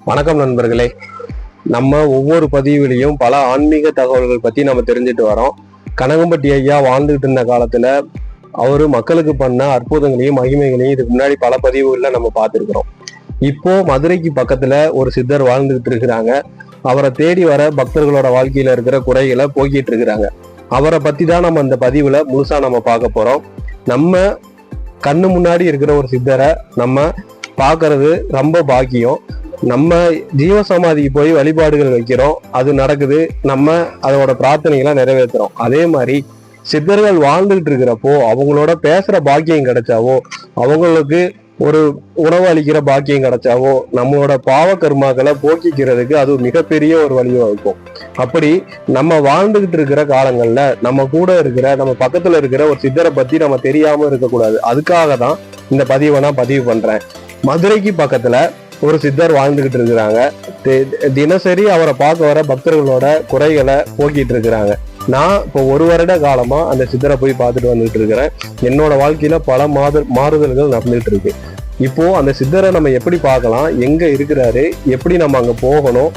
வணக்கம் நண்பர்களே. நம்ம ஒவ்வொரு பதிவிலையும் பல ஆன்மீக தகவல்கள் பத்தி நம்ம தெரிஞ்சுட்டு வரோம். கனகம்பட்டி ஐயா வாழ்ந்துகிட்டு இருந்த காலத்துல அவரு மக்களுக்கு பண்ண அற்புதங்களையும் மகிமைகளையும் இதுக்கு முன்னாடி பல பதிவுகள்ல நம்ம பார்த்துருக்கிறோம். இப்போ மதுரைக்கு பக்கத்துல ஒரு சித்தர் வாழ்ந்துகிட்டு இருக்கிறாங்க. அவரை தேடி வர பக்தர்களோட வாழ்க்கையில இருக்கிற குறைகளை போக்கிட்டு இருக்கிறாங்க. அவரை பத்தி தான் நம்ம இந்த பதிவுல முழுசா நம்ம பார்க்க போறோம். நம்ம கண்ணு முன்னாடி இருக்கிற ஒரு சித்தரை நம்ம பார்க்கறது ரொம்ப பாக்கியம். நம்ம ஜீவசமாதிக்கு போய் வழிபாடுகள் வைக்கிறோம், அது நடக்குது, நம்ம அதோட பிரார்த்தனைகளை நிறைவேற்றுறோம். அதே மாதிரி சித்தர்கள் வாழ்ந்துகிட்டு இருக்கிறப்போ அவங்களோட பேசுற பாக்கியம் கிடைச்சாவோ, அவங்களுக்கு ஒரு உணவு அளிக்கிற பாக்கியம் கிடைச்சாவோ, நம்மளோட பாவ கர்மாக்களை போக்கிக்கிறதுக்கு அது மிகப்பெரிய ஒரு வழியா இருக்கும். அப்படி நம்ம வாழ்ந்துகிட்டு இருக்கிற காலங்கள்ல நம்ம கூட இருக்கிற நம்ம பக்கத்துல இருக்கிற ஒரு சித்தரை பத்தி நம்ம தெரியாம இருக்கக்கூடாது. அதுக்காக தான் இந்த பதிவை நான் பதிவு பண்றேன். மதுரைக்கு பக்கத்துல ஒரு சித்தர் வாழ்ந்துகிட்டு இருக்கிறாங்க. தினசரி அவரை பார்க்க வர பக்தர்களோட குறைகளை போக்கிட்டு இருக்கிறாங்க. நான் இப்போ ஒரு வருட காலமா அந்த சித்தரை போய் பார்த்துட்டு வந்துட்டு இருக்கிறேன். என்னோட வாழ்க்கையில பல மாறுதல்கள் நடந்துட்டு இருக்கு. இப்போ அந்த சித்தரை நம்ம எப்படி பார்க்கலாம், எங்க இருக்கிறாரு, எப்படி நம்ம அங்க போகணும்,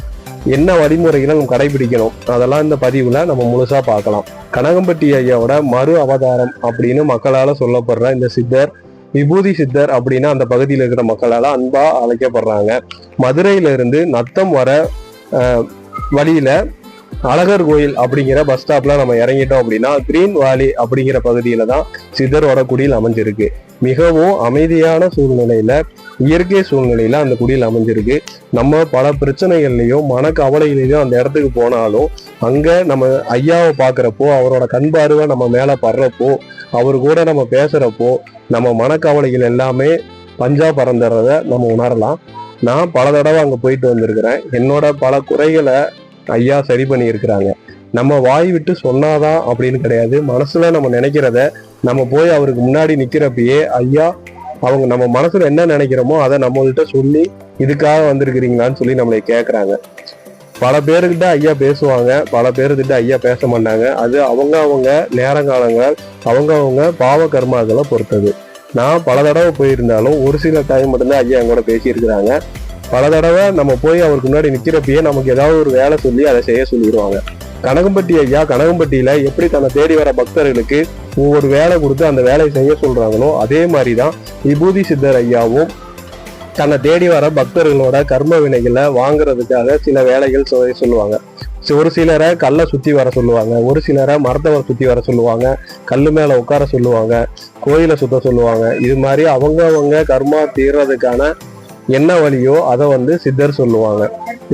என்ன வழிமுறைகளை நம்ம கடைபிடிக்கணும், அதெல்லாம் இந்த பதிவுல நம்ம முழுசா பார்க்கலாம். கனகம்பட்டி ஐயாவோட மறு அவதாரம் அப்படின்னு மக்களால சொல்லப்படுற இந்த சித்தர் விபூதி சித்தர் அப்படின்னா அந்த பகுதியில் இருக்கிற மக்களால அன்பா அழைக்கப்படுறாங்க. மதுரையில இருந்து நத்தம் வர வழியில அழகர் கோயில் அப்படிங்கிற பஸ் ஸ்டாப்ல நம்ம இறங்கிட்டோம் அப்படின்னா கிரீன் வாலி அப்படிங்கிற பகுதியில தான் சித்தரோட குடியில் அமைஞ்சிருக்கு. மிகவும் அமைதியான சூழ்நிலையில, இயற்கை சூழ்நிலையில அந்த குடியில் அமைஞ்சிருக்கு. நம்ம பல பிரச்சனைகள்லையும் மன கவலையிலையும் அந்த இடத்துக்கு போனாலும் அங்க நம்ம ஐயாவை பாக்குறப்போ, அவரோட கண் பார்வை நம்ம மேல படுறப்போ, அவரு கூட நம்ம பேசுறப்போ நம்ம மனக்கவலைகள் எல்லாமே பஞ்சா பறந்துறத நம்ம உணரலாம். நான் பல தடவை அங்க போயிட்டு வந்திருக்கிறேன். என்னோட பல குறைகளை ஐயா சரி பண்ணி இருக்கிறாங்க. நம்ம வாய் விட்டு சொன்னாதான் அப்படின்னு கிடையாது. மனசுல நம்ம நினைக்கிறத நம்ம போய் அவருக்கு முன்னாடி நிக்கிறப்பயே ஐயா அவங்க நம்ம மனசுல என்ன நினைக்கிறோமோ அதை நம்மகிட்ட சொல்லி இதுக்காக வந்திருக்கிறீங்களான்னு சொல்லி நம்மளை கேட்கறாங்க. பல பேருக்கிட்ட ஐயா பேசுவாங்க, பல பேருக்கிட்ட ஐயா பேச மாட்டாங்க. அது அவங்க நேரங்காலங்கள் அவங்க பாவ கர்மாக்களை பொறுத்தது. நான் பல தடவை போயிருந்தாலும் ஒரு சில டைம் மட்டும்தான் ஐயா எங்கூட பேசியிருக்கிறாங்க. பல தடவை நம்ம போய் அவருக்கு முன்னாடி நிக்கிறப்பயே நமக்கு ஏதாவது ஒரு வேலை சொல்லி அதை செய்ய சொல்லிடுவாங்க. கனகம்பட்டி ஐயா கனகம்பட்டியில எப்படி தன்னை தேடி வர பக்தர்களுக்கு ஒவ்வொரு வேலை கொடுத்து அந்த வேலையை செய்ய சொல்றாங்களோ, அதே மாதிரிதான் விபூதி சித்தர் ஐயாவும் தன்னை தேடி வர பக்தர்களோட கர்ம வினைகளை வாங்குறதுக்காக சில வேலைகள் சொல்லுவாங்க. ஒரு சிலரை கல்லை சுத்தி வர சொல்லுவாங்க, ஒரு சிலரை மரத்தவரை சுத்தி வர சொல்லுவாங்க, கல்லு மேல உட்கார சொல்லுவாங்க, கோயிலை சுத்த சொல்லுவாங்க. இது மாதிரி அவங்க கர்மா தீர்றதுக்கான என்ன வழியோ அதை சித்தர் சொல்லுவாங்க.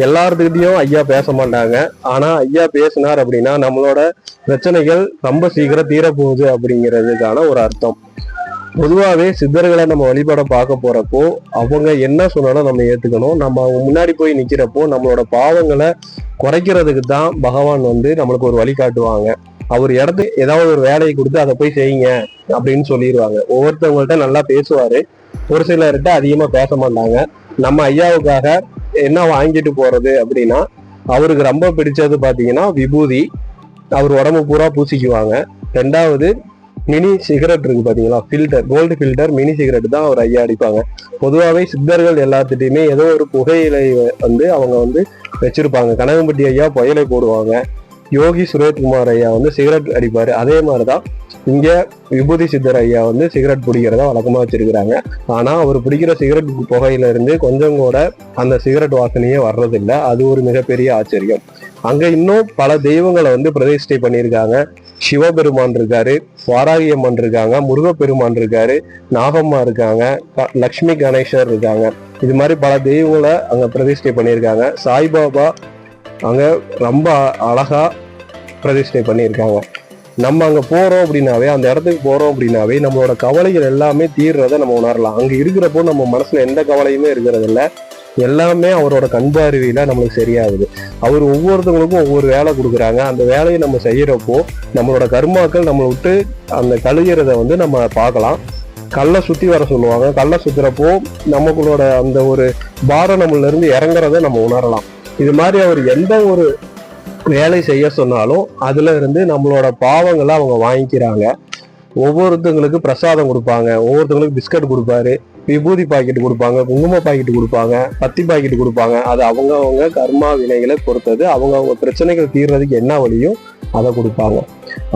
எல்லாத்துக்கிட்டையும் ஐயா பேச மாட்டாங்க. ஆனா ஐயா பேசினார் அப்படின்னா நம்மளோட பிரச்சனைகள் ரொம்ப சீக்கிரம் தீரப்போகுது அப்படிங்கிறதுக்கான ஒரு அர்த்தம். பொதுவாகவே சித்தர்களை நம்ம வழிபட பார்க்க போறப்போ அவங்க என்ன சொன்னாலும் நம்ம ஏத்துக்கணும். நம்ம அவங்க முன்னாடி போய் நிக்கிறப்போ நம்மளோட பாவங்களை குறைக்கிறதுக்கு தான் பகவான் நம்மளுக்கு ஒரு வழி காட்டுவாங்க. அவர் இடத்துக்கு ஏதாவது ஒரு வேலையை கொடுத்து அதை போய் செய்யுங்க அப்படின்னு சொல்லிடுவாங்க. ஒவ்வொருத்தவங்கள்ட்ட நல்லா பேசுவாரு, ஒரு சிலர்கிட்ட அதிகமா பேச மாட்டாங்க. நம்ம ஐயாவுக்காக என்ன வாங்கிட்டு போறது அப்படின்னா, அவருக்கு ரொம்ப பிடிச்சது பாத்தீங்கன்னா விபூதி, அவர் உடம்பு பூரா பூசிக்குவாங்க. ரெண்டாவது மினி சிகரெட் இருக்கு பாத்தீங்களா, filter, gold filter mini cigarette தான் அவர் ஐயா அடிப்பாங்க. பொதுவாகவே சித்தர்கள் எல்லாத்துட்டையுமே ஏதோ ஒரு புகையிலை அவங்க வச்சிருப்பாங்க. கனகம்பட்டி ஐயா புயலை போடுவாங்க, யோகி சுரேஷ்குமார் ஐயா சிகரெட் அடிப்பாரு. அதே மாதிரிதான் இங்க விபூதி சித்தர் ஐயா சிகரெட் பிடிக்கிறத வழக்கமா வச்சிருக்கிறாங்க. ஆனா அவர் பிடிக்கிற சிகரெட் புகையில இருந்து கொஞ்சம் கூட அந்த சிகரெட் வாசனையே வர்றதில்லை. அது ஒரு மிகப்பெரிய ஆச்சரியம். அங்க இன்னும் பல தெய்வங்களை பிரதிஷ்டை பண்ணியிருக்காங்க. சிவபெருமான் இருக்காரு, வாராகி அம்மன் இருக்காங்க, முருகப்பெருமான் இருக்காரு, நாகம்மா இருக்காங்க, லக்ஷ்மி கணேசர் இருக்காங்க. இது மாதிரி பல தெய்வங்களை அங்க பிரதிஷ்டை பண்ணியிருக்காங்க. சாய்பாபா அங்க ரொம்ப அழகா பிரதிஷ்டை பண்ணியிருக்காங்க. நம்ம அங்க போறோம் அப்படின்னாவே, அந்த இடத்துக்கு போறோம் அப்படின்னாவே நம்மளோட கவலைகள் எல்லாமே தீர்றதை நம்ம உணரலாம். அங்க இருக்கிறப்போ நம்ம மனசுல எந்த கவலையுமே இருக்கிறது இல்லை. எல்லாமே அவரோட கண்பார்வையில நம்மளுக்கு சரியாகுது. அவர் ஒவ்வொருத்தவங்களுக்கும் ஒவ்வொரு வேலை கொடுக்குறாங்க. அந்த வேலையை நம்ம செய்யறப்போ நம்மளோட கர்மாக்கள் நம்மளை விட்டு அந்த கழுகிறத நம்ம பார்க்கலாம். கல்லை சுத்தி வர சொல்லுவாங்க. கல்லை சுத்துறப்போ நமக்குள்ளோட அந்த ஒரு பாரம் நம்மள இருந்து இறங்குறத நம்ம உணரலாம். இது மாதிரி அவர் எந்த ஒரு வேலை செய்ய சொன்னாலும் அதுல இருந்து நம்மளோட பாவங்களை அவங்க வாங்கிக்கிறாங்க. ஒவ்வொருத்தவங்களுக்கு பிரசாதம் கொடுப்பாங்க, ஒவ்வொருத்தவங்களுக்கு பிஸ்கட் கொடுப்பாரு, விபூதி பாக்கெட் கொடுப்பாங்க, குங்கும பாக்கெட் கொடுப்பாங்க, பத்தி பாக்கெட் கொடுப்பாங்க. அது அவங்க கர்மா வினைகளை பொறுத்தது. அவங்க பிரச்சனைகள் தீர்றதுக்கு என்ன வழியும் அதை கொடுப்பாங்க.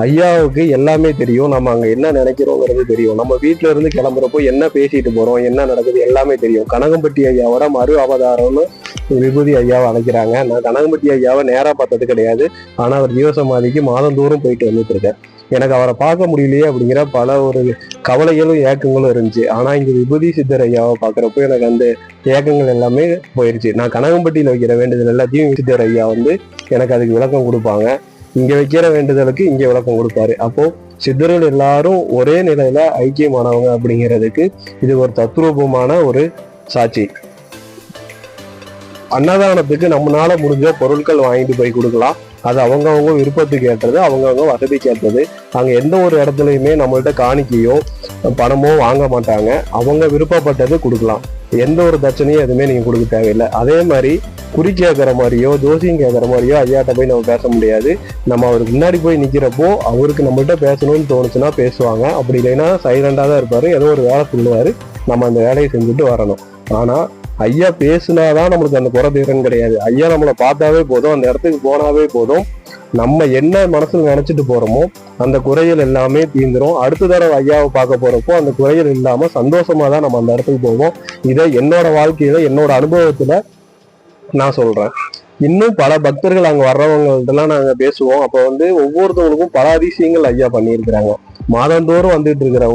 ஐயாவுக்கு எல்லாமே தெரியும். நம்ம அங்க என்ன நினைக்கிறோங்கிறது தெரியும். நம்ம வீட்டுல இருந்து கிளம்புறப்போ என்ன பேசிட்டு போறோம், என்ன நடக்குது எல்லாமே தெரியும். கனகம்பட்டி ஐயாவோட மறு அவதாரம்னு விபூதி ஐயாவை அழைக்கிறாங்க. நான் கனகம்பட்டி ஐயாவை நேரா பார்த்தது கிடையாது. ஆனா அவர் ஜீவசமாதிக்கு மாதந்தோறும் போயிட்டு வந்துட்டு இருக்கேன். எனக்கு அவரை பார்க்க முடியலையே அப்படிங்கிற பல ஒரு கவலைகளும் ஏக்கங்களும் இருந்துச்சு. ஆனா இங்க விபூதி சித்தர் ஐயாவை பாக்குறப்போ எனக்கு அந்த ஏக்கங்கள் எல்லாமே போயிருச்சு. நான் கனகம்பட்டியில வைக்கிற வேண்டுதல் எல்லாத்தையும் சித்தர் ஐயா எனக்கு அதுக்கு விளக்கம் கொடுப்பாங்க. இங்க வைக்கிற வேண்டுதலுக்கு இங்க விளக்கம் கொடுப்பாரு. அப்போ சித்தர்கள் எல்லாரும் ஒரே நிலையில ஐக்கியமானவங்க அப்படிங்கிறதுக்கு இது ஒரு தத்ரூபமான ஒரு சாட்சி. அன்னதானத்துக்கு நம்மளால முடிஞ்ச பொருட்கள் வாங்கிட்டு போய் கொடுக்கலாம். அது அவங்கவுங்க விருப்பத்துக்கு ஏற்றது, அவங்கவுங்க வசதிக்கு ஏற்றது. அங்க எந்த ஒரு இடத்துலையுமே நம்மள்ட்ட காணிக்கையோ பணமோ வாங்க மாட்டாங்க. அவங்க விருப்பப்பட்டது கொடுக்கலாம். எந்த ஒரு பிரச்சனையும் எதுவுமே நீங்க கொடுக்க தேவையில்லை. அதே மாதிரி குறி கேட்கற மாதிரியோ ஜோசியம் கேட்கற மாதிரியோ ஐயாட்ட போய் நம்ம பேச முடியாது. நம்ம அவருக்கு முன்னாடி போய் நிக்கிறப்போ அவருக்கு நம்மள்ட்ட பேசணும்னு தோணுச்சுன்னா பேசுவாங்க. அப்படி இல்லைன்னா சைலண்டா தான் இருப்பாரு. ஏதோ ஒரு வேலை சொல்லுவாரு, நம்ம அந்த வேலையை செஞ்சுட்டு வரணும். ஆனா ஐயா பேசுனாதான் நம்மளுக்கு அந்த குறை தீரன்னு கிடையாது. ஐயா நம்மளை பார்த்தாவே போதும், அந்த இடத்துக்கு போனாவே போதும், நம்ம என்ன மனசுல நினைச்சிட்டு போறோமோ அந்த குறைகள் எல்லாமே தீர்ந்துரும். அடுத்த தடவை ஐயாவை பார்க்க போறப்போ அந்த குறைகள் இல்லாம சந்தோஷமா தான் நம்ம அந்த இடத்துக்கு போவோம். இதை என்னோட வாழ்க்கையில என்னோட அனுபவத்துல நான் சொல்றேன். இன்னும் பல பக்தர்கள் அங்க வர்றவங்கள்ட்டலாம் நாங்க பேசுவோம். அப்ப ஒவ்வொருத்தவங்களுக்கும் பல அதிசயங்கள் ஐயா பண்ணியிருக்கிறாங்க. மாதந்தோறும் வந்துட்டு இருக்கிற